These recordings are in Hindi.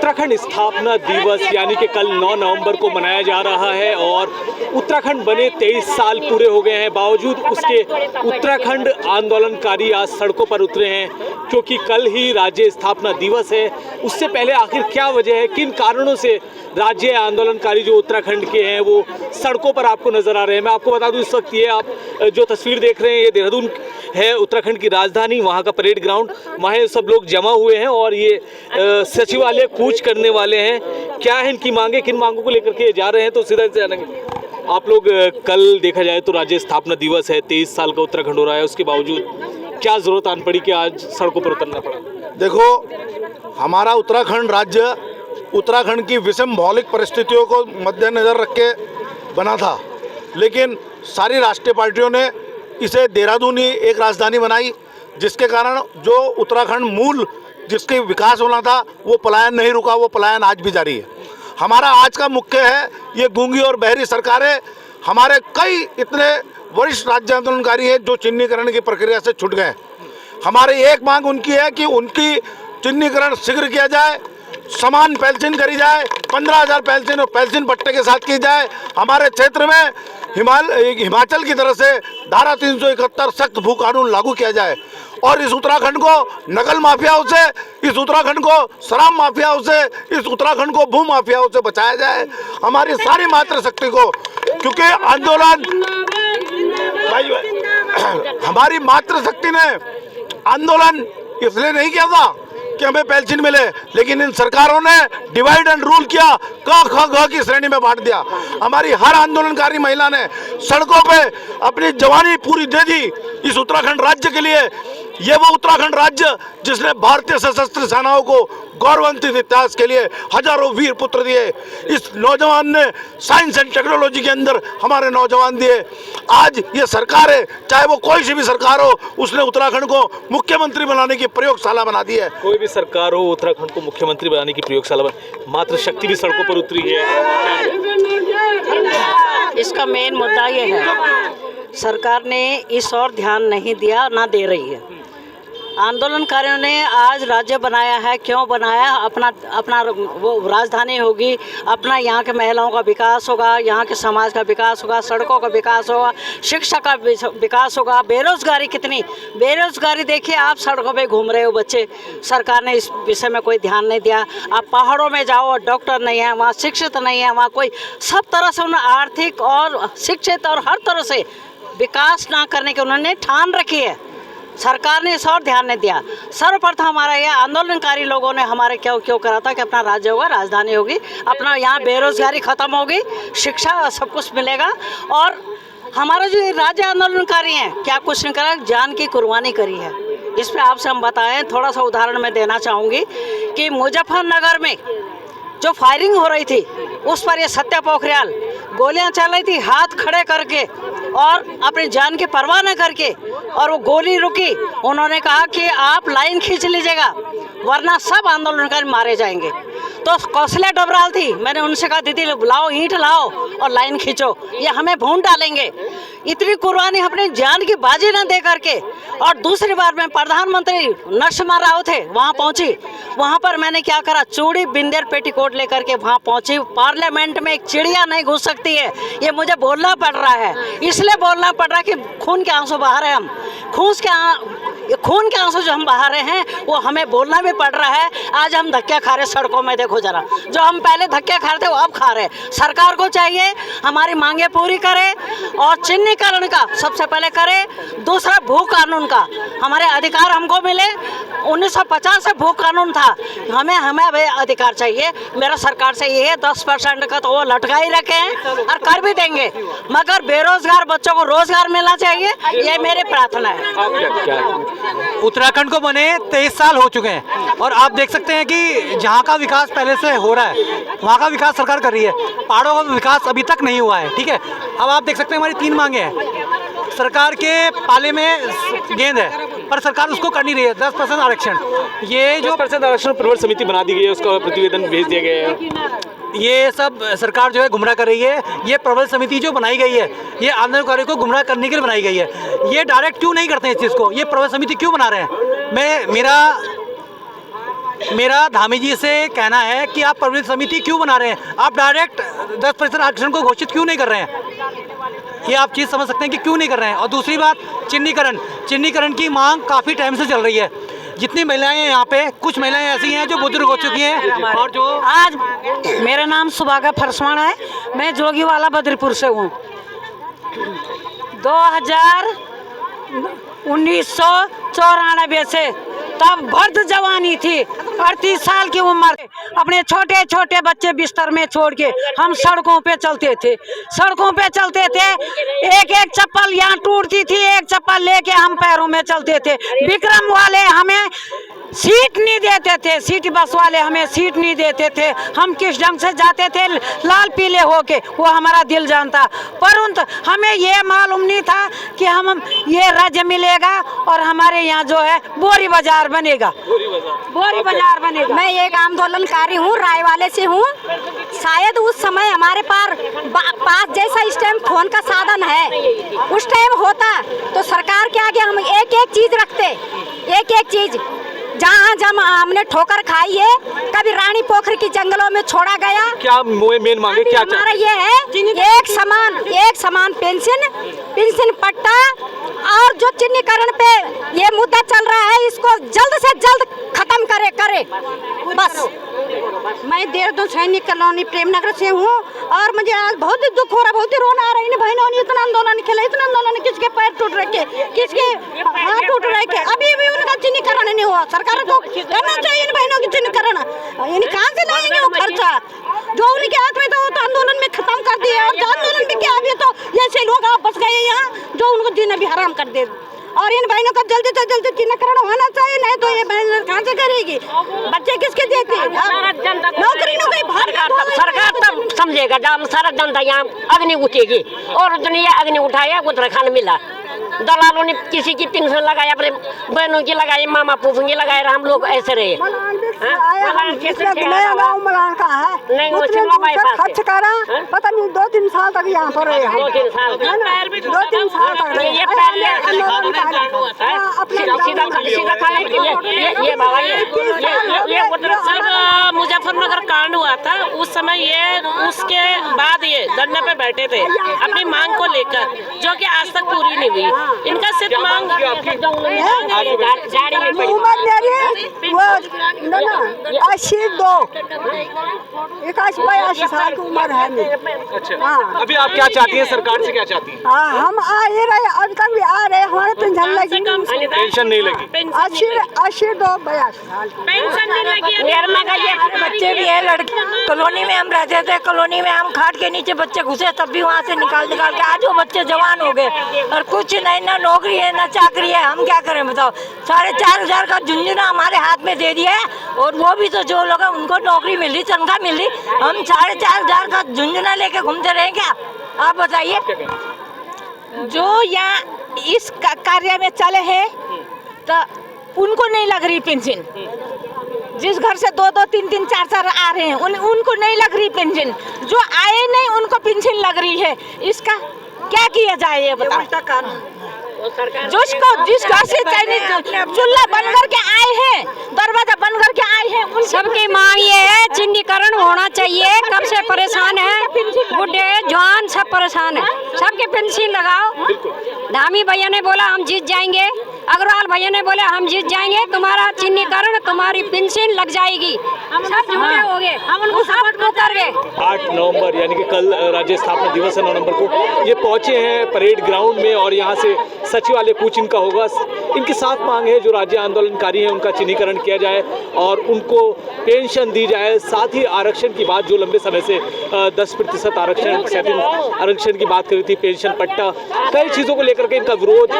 उत्तराखंड स्थापना दिवस यानी कि कल 9 नवंबर को मनाया जा रहा है और उत्तराखंड बने 23 साल पूरे हो गए हैं। बावजूद उसके उत्तराखंड आंदोलनकारी आज सड़कों पर उतरे हैं क्योंकि कल ही राज्य स्थापना दिवस है। उससे पहले आखिर क्या वजह है, किन कारणों से राज्य आंदोलनकारी जो उत्तराखंड के हैं वो सड़कों पर आपको नजर आ रहे हैं। मैं आपको बता दूं, इस वक्त ये आप जो तस्वीर देख रहे हैं ये देहरादून है, उत्तराखंड की राजधानी, वहाँ का परेड ग्राउंड। वहाँ सब लोग जमा हुए हैं और ये सचिवालय कूच करने वाले हैं। क्या है इनकी मांगे, किन मांगों को लेकर के जा रहे हैं, तो सीधा से जानेंगे। आप लोग कल देखा जाए तो राज्य स्थापना दिवस है, 23 साल का उत्तराखंड हो रहा है, उसके बावजूद क्या जरूरत आन पड़ी कि आज सड़कों पर उतरना पड़ा? देखो, हमारा उत्तराखंड राज्य उत्तराखंड की विषम भौगोलिक परिस्थितियों को मद्देनजर रख के बना था, लेकिन सारी राष्ट्रीय पार्टियों ने इसे देहरादून ही एक राजधानी बनाई, जिसके कारण जो उत्तराखंड मूल जिसके विकास होना था वो पलायन नहीं रुका, वो पलायन आज भी जारी है। हमारा आज का मुख्य है ये गूंगी और बहरी सरकारें। हमारे कई इतने वरिष्ठ राज्य आंदोलनकारी हैं जो चिन्हीकरण की प्रक्रिया से छूट गए। हमारी एक मांग उनकी है कि उनकी चिन्हीकरण शीघ्र किया जाए, समान पेंशन करी जाए, 15,000 पेंशन और पेंशन पट्टे के साथ की जाए। हमारे क्षेत्र में हिमाचल की तरफ से धारा 371 सख्त भू कानून लागू किया जाए और इस उत्तराखंड को नकल माफियाओं से, इस उत्तराखंड को शराब माफियाओं से, इस उत्तराखंड को भू माफियाओं से बचाया जाए। हमारी सारी मातृशक्ति को, क्योंकि आंदोलन हमारी मातृशक्ति ने आंदोलन इसलिए नहीं किया था कि हमें पेंशन मिले, लेकिन इन सरकारों ने डिवाइड एंड रूल किया, क ख ग की श्रेणी में बांट दिया। हमारी हर आंदोलनकारी महिला ने सड़कों पे अपनी जवानी पूरी दे दी इस उत्तराखंड राज्य के लिए। ये वो उत्तराखंड राज्य जिसने भारतीय सशस्त्र सेनाओं को गौरवान्वित इतिहास के लिए हजारों वीर पुत्र दिए। इस नौजवान ने साइंस एंड टेक्नोलॉजी के अंदर हमारे नौजवान दिए। आज ये सरकार है, चाहे वो कोई सी भी सरकार हो, उसने उत्तराखंड को मुख्यमंत्री बनाने की प्रयोगशाला बना दी है। कोई भी सरकार हो, उत्तराखंड को मुख्यमंत्री बनाने की प्रयोगशाला मातृशक्ति भी सड़कों पर उतरी है। इसका मेन मुद्दा ये है, सरकार ने इस ओर ध्यान नहीं दिया, ना दे रही है। आंदोलनकारियों ने आज राज्य बनाया है, क्यों बनाया? अपना वो राजधानी होगी, अपना यहाँ के महिलाओं का विकास होगा, यहाँ के समाज का विकास होगा, सड़कों का विकास होगा, शिक्षा का विकास होगा। बेरोजगारी कितनी, बेरोजगारी देखिए, आप सड़कों पे घूम रहे हो बच्चे। सरकार ने इस विषय में कोई ध्यान नहीं दिया। आप पहाड़ों में जाओ, डॉक्टर नहीं है वहाँ, शिक्षित नहीं है वहाँ कोई, सब तरह से उन्हें आर्थिक और शिक्षित और हर तरह से विकास ना करने की उन्होंने ठान रखी है। सरकार ने इस और ध्यान नहीं दिया। सर्वप्रथम हमारा यह आंदोलनकारी लोगों ने हमारे क्यों करा था कि अपना राज्य होगा, राजधानी होगी, अपना यहाँ बेरोजगारी खत्म होगी, शिक्षा सब कुछ मिलेगा। और हमारा जो राज्य आंदोलनकारी हैं, क्या कुछ नहीं करा, जान की कुर्बानी करी है। इस पर आपसे हम बताएं, थोड़ा सा उदाहरण मैं देना चाहूँगी कि मुजफ्फरनगर में जो फायरिंग हो रही थी उस पर ये सत्या पोखरियाल गोलियां चल रही थी हाथ खड़े करके और अपनी जान की परवाह न करके, और वो गोली रुकी। उन्होंने कहा कि आप लाइन खींच लीजिएगा वरना सब आंदोलनकारी मारे जाएंगे। तो कौशल्या डबराल थी, मैंने उनसे कहा दीदी लाओ ईंट लाओ और लाइन खींचो, ये हमें भून डालेंगे। इतनी कुर्बानी अपनी जान की बाजी न दे करके। और दूसरी बार मैं प्रधानमंत्री नरसिम्हा राव थे, वहाँ पहुँची, वहाँ पर मैंने क्या करा, चूड़ी बिंदेर पेटीकोट लेकर के वहाँ पहुँची। पार्लियामेंट में एक चिड़िया नहीं घुस सकती है, ये मुझे बोलना पड़ रहा है, इसलिए बोलना पड़ रहा है कि खून के आंसू बहा रहे हैं हम, खून के आंसू जो हम बहा रहे हैं वो हमें बोलना भी पड़ रहा है। आज हम धक्के खा रहे सड़कों में, देखो जरा, जो हम पहले धक्के खा रहे थे वो अब खा रहे। सरकार को चाहिए हमारी मांगे पूरी करे और चिन्हीकरण का सबसे पहले करे, दूसरा भू कानून का हमारे अधिकार हमको मिले। 1950 से भू कानून था, हमें अधिकार चाहिए। मेरा सरकार से ये है 10% का तो वो लटका ही रखे हैं और कर भी देंगे, मगर बेरोजगार बच्चों को रोजगार मिलना चाहिए, ये मेरी प्रार्थना है। उत्तराखंड को बने 23 साल हो चुके हैं और आप देख सकते हैं कि जहाँ का विकास पहले से हो रहा है वहाँ का विकास सरकार कर रही है, पहाड़ों का विकास अभी तक नहीं हुआ है। ठीक है, अब आप देख सकते हैं हमारी 3 मांगे हैं। सरकार के पाले में गेंद है पर सरकार उसको कर नहीं रही है। 10% आरक्षण, ये जो 10% आरक्षण प्रवर समिति बना दी गई है, उसका प्रतिवेदन भेज दिया गया है। ये सब सरकार जो है गुमराह कर रही है। ये प्रबल समिति जो बनाई गई है ये आंदोलनकारियों को गुमराह करने के लिए बनाई गई है। ये डायरेक्ट क्यों नहीं करते हैं इस चीज़ को, ये प्रबल समिति क्यों बना रहे हैं? मेरा धामी जी से कहना है कि आप परिवृत समिति क्यों बना रहे हैं, आप डायरेक्ट 10% आरक्षण को घोषित क्यों नहीं कर रहे हैं, ये आप चीज़ समझ सकते हैं कि क्यों नहीं कर रहे हैं। और दूसरी बात, चिन्नीकरण की मांग काफ़ी टाइम से चल रही है। जितनी महिलाएं हैं यहाँ पे, कुछ महिलाएं ऐसी हैं जो बुजुर्ग हो चुकी हैं और जो आज मेरा नाम सुभागा फरसवाण है, मैं जोगीवाला बद्रीपुर से हूँ। 1994 से तब वर्ध जवानी थी, 38 साल की उम्र, अपने छोटे छोटे बच्चे बिस्तर में छोड़ के हम सड़कों पे चलते थे। एक एक चप्पल यहाँ टूटती थी, एक चप्पल लेके हम पैरों में चलते थे। विक्रम वाले हमें सीट नहीं देते थे, सिटी बस वाले हमें सीट नहीं देते थे। हम किस ढंग से जाते थे लाल पीले होके, वो हमारा दिल जानता। परंतु हमें ये मालूम नहीं था कि हम ये राज्य मिलेगा और हमारे यहाँ जो है बोरी बाजार बनेगा। बोरी बाजार बनेगा। मैं एक आंदोलनकारी हूँ, राय वाले से हूँ। शायद उस समय हमारे पास जैसा इस टाइम फोन का साधन है, उस टाइम होता तो सरकार के आगे हम एक एक चीज रखते, एक एक चीज। जहाँ हमने ठोकर खाई है, कभी रानी पोखरी की जंगलों में छोड़ा गया। क्या मेन मांगे क्या हमारा ये है एक समान पेंशन पट्टा, और जो चिन्हीकरण पे ये मुद्दा चल रहा है इसको जल्द से जल्द खत्म करे बस। मैं देहरादून सैनिक कॉलोनी प्रेमनगर से हूँ और मुझे आज बहुत ही दुख हो रहा, बहुत ही रोना आ रहा है। इन बहनों ने इतना आंदोलन खेला, इतना आंदोलन, किसके पैर टूट रखे, किसके हाथ टूट रखे, अभी भी उनका चिन्हीकरण नहीं हुआ। सरकार को करना चाहिए इन बहनों की चिन्हीकरण। यानी कहाँ से लाएंगे वो खर्चा जो उनके हाथ में था, वो तो आंदोलन में खत्म कर दिया। और आंदोलन में क्या, अभी तो ऐसे लोग आप बस गए यहाँ जो उनको जीना भी हराम कर दे। और इन बहनों का जल्दी से जल्दी चिन्हीकरण होना चाहिए, नहीं तो ये बहन कहाँ से करेगी, बच्चे किसके देते हैं। नौकरी सरकार तब समझेगा जब सारा जनता यहाँ अग्नि उठेगी। और दुनिया अग्नि उठाया, उत्तराखंड मिला। दलालों ने किसी की पेंशन लगाई, अपने बहनों की लगाई, मामा फूफू की लगाए, हम लोग ऐसे रहे। खर्च करा, पता नहीं 2-3 साल तक यहाँ पर रहे। 2-3 साल तक मुजफ्फरनगर कांड हुआ था, उस समय ये उसके बाद ये धरने पे बैठे थे अपनी मांग को लेकर, जो कि आज तक पूरी नहीं हुई। इनका सिर्फ मांग 82 साल की उम्र है। अच्छा, अभी आप क्या चाहती हैं, सरकार से क्या चाहती हैं? हम आ ही रहे, अब तक भी आ रहे, हमारे पेंशन लगी, पेंशन नहीं लगी। 82 साल पेंशन नहीं लगी। बच्चे भी है, लड़के कॉलोनी में हम रहते थे, कॉलोनी में हम खाट के नीचे बच्चे घुसे, तब भी वहाँ से निकाल के आज वो बच्चे जवान हो गए और कुछ नहीं, ना नौकरी है ना चाकरी है। हम क्या करें बताओ। 4,500 का झुंझुना हमारे हाथ में दे दिया है, और वो भी तो जो लोग उनको नौकरी मिल रही, तनख्वाह मिल रही, हम 4,500 का झुंझुना लेके घूमते रहे क्या, आप बताइए। जो यहाँ इस कार्य में चले हैं तो उनको नहीं लग रही पेंशन। जिस घर से 2-2, 3-3, 4-4 आ रहे हैं उनको नहीं लग रही पेंशन, जो आए नहीं उनको पेंशन लग रही है। इसका क्या किया जाए ये बताओ। जिस घर से चूल्हा बंद करके आए हैं, दरवाजा बंद करके आए हैं, उन सबकी मांग ये है चिन्हीकरण होना चाहिए। कब से परेशान है, बुढ़े जवान सब परेशान है, सबके पेंशन लगाओ। धामी भैया ने बोला हम जीत जाएंगे, अग्रवाल भैया ने बोला हम जीत जाएंगे, तुम्हारा चिन्हीकरण, तुम्हारी पेंशन लग जाएगी। हम सब झूठे हो गए, हम उनको सपोर्ट कर गए। 8 नवंबर यानी कि कल राज्य स्थापना दिवस है, 9 नवंबर को ये पहुंचे हैं परेड ग्राउंड में और यहाँ से सचिवालय कूच इनका होगा। इनकी साफ मांग है जो राज्य आंदोलनकारी हैं उनका चिन्हीकरण किया जाए और उनको पेंशन दी जाए। साथ ही आरक्षण की बात जो लंबे समय से 10% आरक्षण, 37 आरक्षण की बात करी थी, पेंशन पट्टा, कई चीज़ों को लेकर के इनका विरोध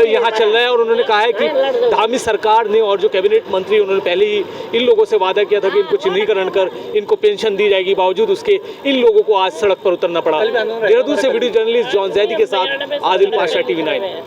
यहाँ चल रहा है। और उन्होंने कहा है कि धामी सरकार ने और जो कैबिनेट मंत्री उन्होंने पहले ही इन लोगों से वादा किया था कि इनको चिन्हीकरण कर इनको पेंशन दी जाएगी, बावजूद उसके इन लोगों को आज सड़क पर उतरना पड़ा। देहरादून से वीडियो जर्नलिस्ट जॉन जैदी के साथ आदिल पाशा, TV9।